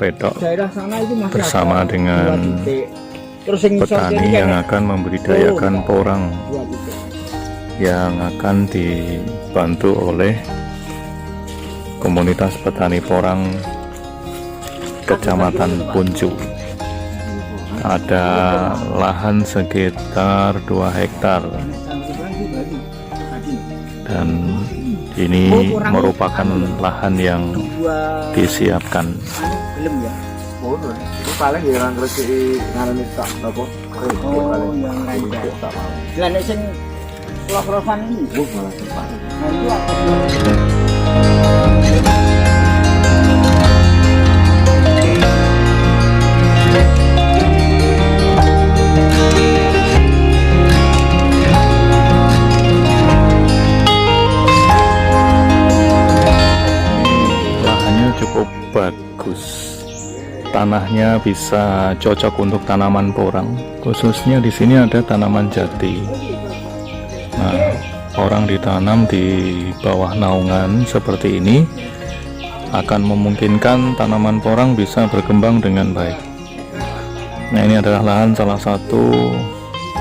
Petok sana itu masih bersama ada dengan 2 titik. Terus yang petani yang akan membudidayakan porang 2 titik. yang akan dibantu oleh komunitas petani porang Kecamatan Puncu. Ada lahan sekitar 2 hektar dan ini merupakan lahan yang disiapkan. Belum ya? Ini paling ya nang rezeki ngarani tak apa? Oh, yang lain tak mau. Lah nek sing kula-kulasan ini, Malah cepat. nah itu apa? Lahannya cukup bagus, tanahnya bisa cocok untuk tanaman porang, khususnya di sini ada tanaman jati. Nah, porang ditanam di bawah naungan seperti ini akan memungkinkan tanaman porang bisa berkembang dengan baik. Nah, ini adalah lahan salah satu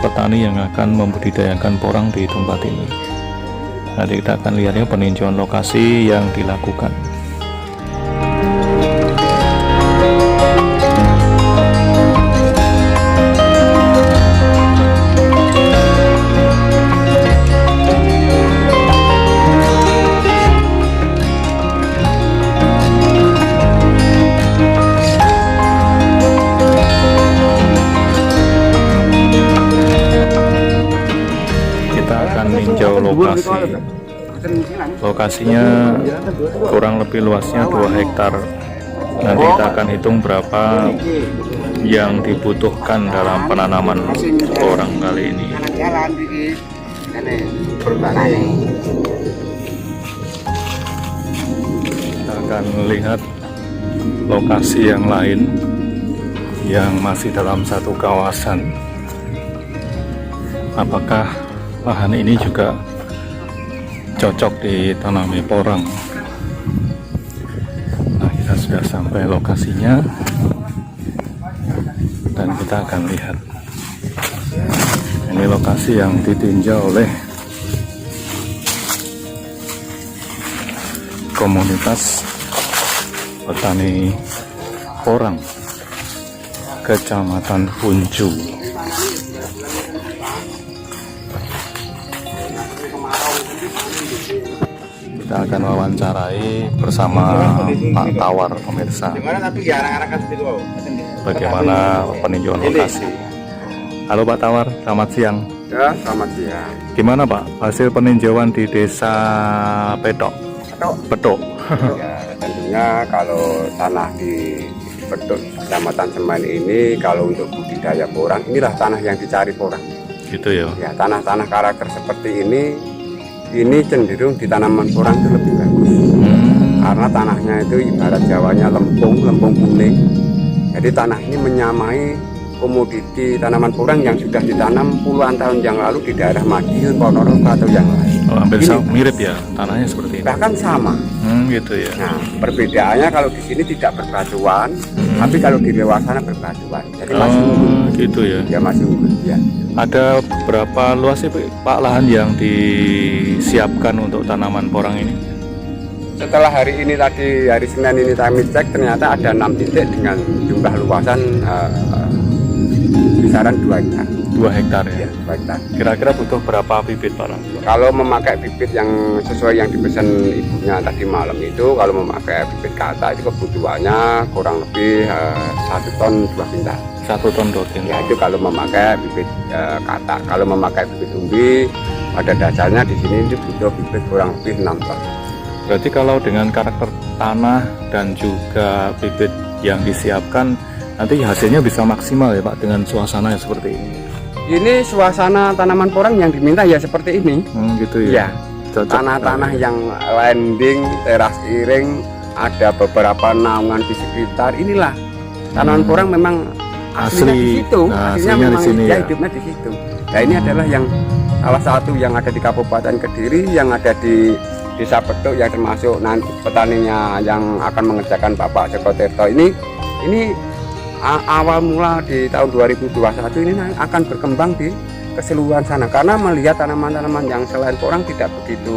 petani yang akan membudidayakan porang di tempat ini. Nanti kita akan lihat ya peninjauan lokasi yang dilakukan. Meninjau lokasi. Lokasinya kurang lebih luasnya 2 hektar. Nanti kita akan hitung berapa yang dibutuhkan dalam penanaman porang kali ini. Kita akan melihat lokasi yang lain yang masih dalam satu kawasan. Apakah lahan ini juga cocok ditanami porang? Nah, kita sudah sampai lokasinya dan kita akan lihat. Ini lokasi yang ditinjau oleh komunitas petani porang Kecamatan Puncu. Kita akan wawancarai bersama Pak Tawar, pemirsa. Bagaimana peninjauan lokasi? Halo Pak Tawar, selamat siang. Ya, selamat siang. Gimana Pak hasil peninjauan di Desa Petok? Petok. Ya, tentunya kalau tanah di Petok Kecamatan Semen ini kalau untuk budidaya porang, inilah tanah yang dicari porang. Gitu ya. Ya, tanah-tanah karakter seperti ini cenderung di tanaman porang itu lebih bagus. Karena tanahnya itu ibarat Jawanya lempung kuning. Jadi tanah ini menyamai komoditi tanaman porang yang sudah ditanam puluhan tahun yang lalu di daerah Madiun, Ponorogo atau yang lain. Oh, hampir mirip ya tanahnya seperti ini. Bahkan sama. Gitu ya. Nah, perbedaannya kalau di sini tidak berbatuan, tapi kalau di luar sana berbatuan. Jadi masih unggul. Gitu ya. Ya masih unggul ya. Ada berapa luas sih Pak lahan yang disiapkan untuk tanaman porang ini? Setelah hari ini tadi, hari Senin ini kami cek, ternyata ada 6 titik dengan jumlah luasan kisaran 2 hektar. 2 hektar ya? Ya, 2 hektar. Kira-kira butuh berapa bibit Pak? Kalau memakai bibit yang sesuai yang dipesan ibunya tadi malam itu, kalau memakai bibit kata itu kebutuhannya kurang lebih 1 ton 2 kintal. 1 ton 2 kintal. Ya itu kalau memakai bibit kata. Kalau memakai bibit umbi, pada dasarnya di sini itu butuh bibit kurang lebih 6 ton. Berarti kalau dengan karakter tanah dan juga bibit yang disiapkan, nanti hasilnya bisa maksimal ya Pak dengan suasana yang seperti ini. Ini suasana tanaman porang yang diminta ya seperti ini. Gitu ya. Ya. Tanah-tanah yang landing, teras iring, ada beberapa naungan di sekitar. Inilah tanaman porang memang aslinya di situ. Aslinya memang di sini ya, ya. hidupnya di situ. Nah ini adalah yang salah satu yang ada di Kabupaten Kediri, yang ada di Desa Petok, yang termasuk nanti petaninya yang akan mengerjakan Bapak Joko Tirto ini ini awal mula di tahun 2021 ini akan berkembang di keseluruhan sana, karena melihat tanaman-tanaman yang selain porang tidak begitu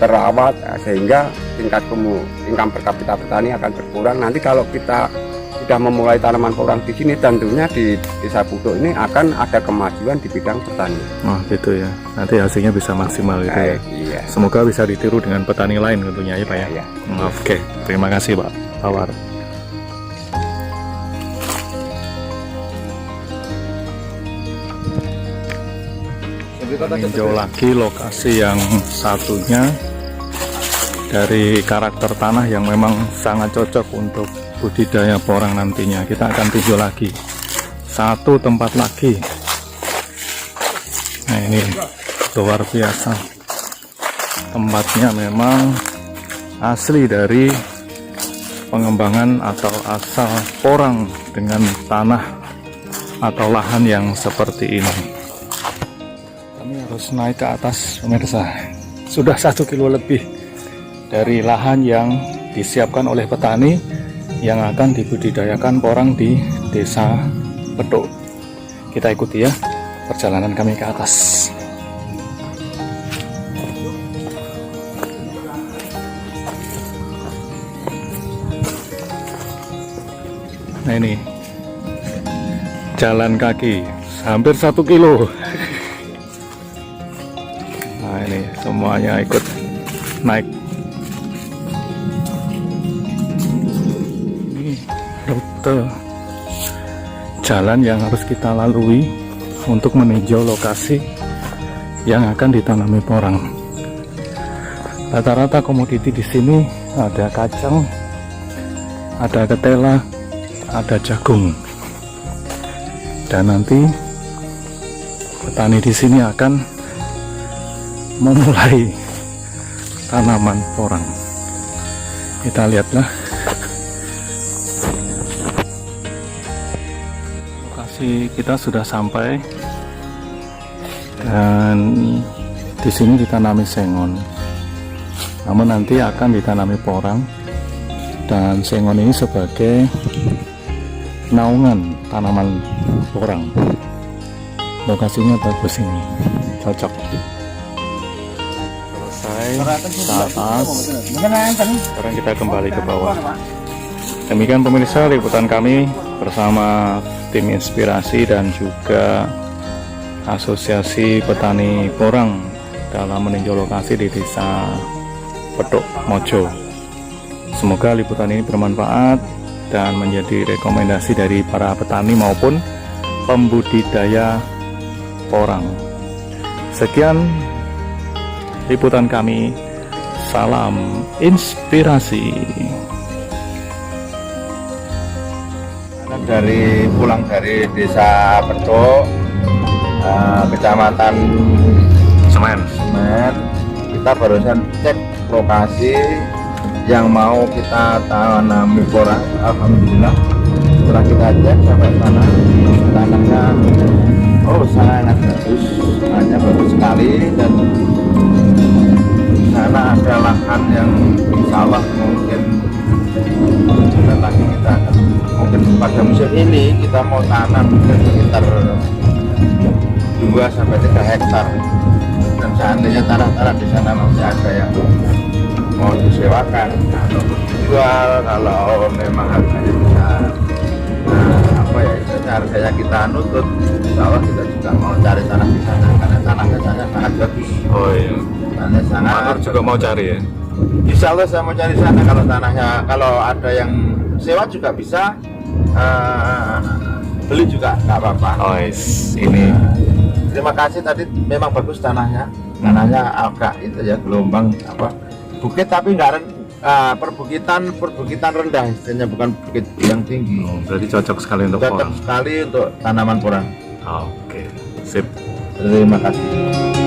terawat, sehingga tingkat income per kapita petani akan berkurang. Nanti kalau kita sudah memulai tanaman porang di sini, tentunya di Desa Putuk ini akan ada kemajuan di bidang pertanian. Oh gitu ya, nanti hasilnya bisa maksimal gitu ya. Iya. Semoga bisa ditiru dengan petani lain tentunya ya Pak ya. Iya. Oke, terima kasih Pak Pawar. Meninjau lagi lokasi yang satunya dari karakter tanah yang memang sangat cocok untuk budidaya porang nantinya. Kita akan tinjau lagi satu tempat lagi. Nah ini luar biasa, tempatnya memang asli dari pengembangan atau asal porang dengan tanah atau lahan yang seperti ini. Kami harus naik ke atas pemirsa, sudah 1 kilo lebih dari lahan yang disiapkan oleh petani yang akan dibudidayakan porang di Desa Putuk. Kita ikuti ya perjalanan kami ke atas. Nah ini jalan kaki hampir 1 kilo. Nah ini semuanya ikut naik. Ini rute jalan yang harus kita lalui untuk meninjau lokasi yang akan ditanami porang. Rata-rata komoditi di sini ada kacang, ada ketela, ada jagung, dan nanti petani di sini akan memulai tanaman porang. Kita lihatlah lokasi kita sudah sampai, dan di sini ditanami sengon, namun nanti akan ditanami porang, dan sengon ini sebagai naungan tanaman porang. Lokasinya bagus ini, cocok. Selesai ke atas, sekarang kita kembali ke bawah. Demikian pemirsa liputan kami bersama tim inspirasi dan juga Asosiasi Petani Porang dalam meninjau lokasi di Desa Putuk Mojo. Semoga liputan ini bermanfaat dan menjadi rekomendasi dari para petani maupun pembudidaya porang. Sekian liputan kami, salam inspirasi. Pulang dari Desa Putuk, Kecamatan Semen. kita barusan cek lokasi yang mau kita tanami porang. Alhamdulillah setelah kita cek sampai sana, tanahnya sangat bagus, tanahnya bagus sekali, dan sana ada lahan yang insya Allah mungkin lagi kita akan, mungkin pada musim ini kita mau tanam sekitar 2-3 hektar, dan seandainya tanah-tanah di sana masih ada yang mau disewakan atau dijual, kalau memang harganya bisa harganya kita nutut, insya Allah kita juga mau cari tanah di sana, karena tanahnya sangat bagus. Oh iya, tanahnya sangat juga mau cari ya. Insya Allah saya mau cari sana, kalau tanahnya, kalau ada yang sewa juga bisa, beli juga nggak apa-apa. Oh ini Terima kasih, tadi memang bagus tanahnya agak itu ya, gelombang bukit, tapi nggak perbukitan rendah, istilahnya bukan bukit yang tinggi. berarti cocok sekali untuk Cocok porang. sekali untuk tanaman porang. Oke, sip. Terima kasih.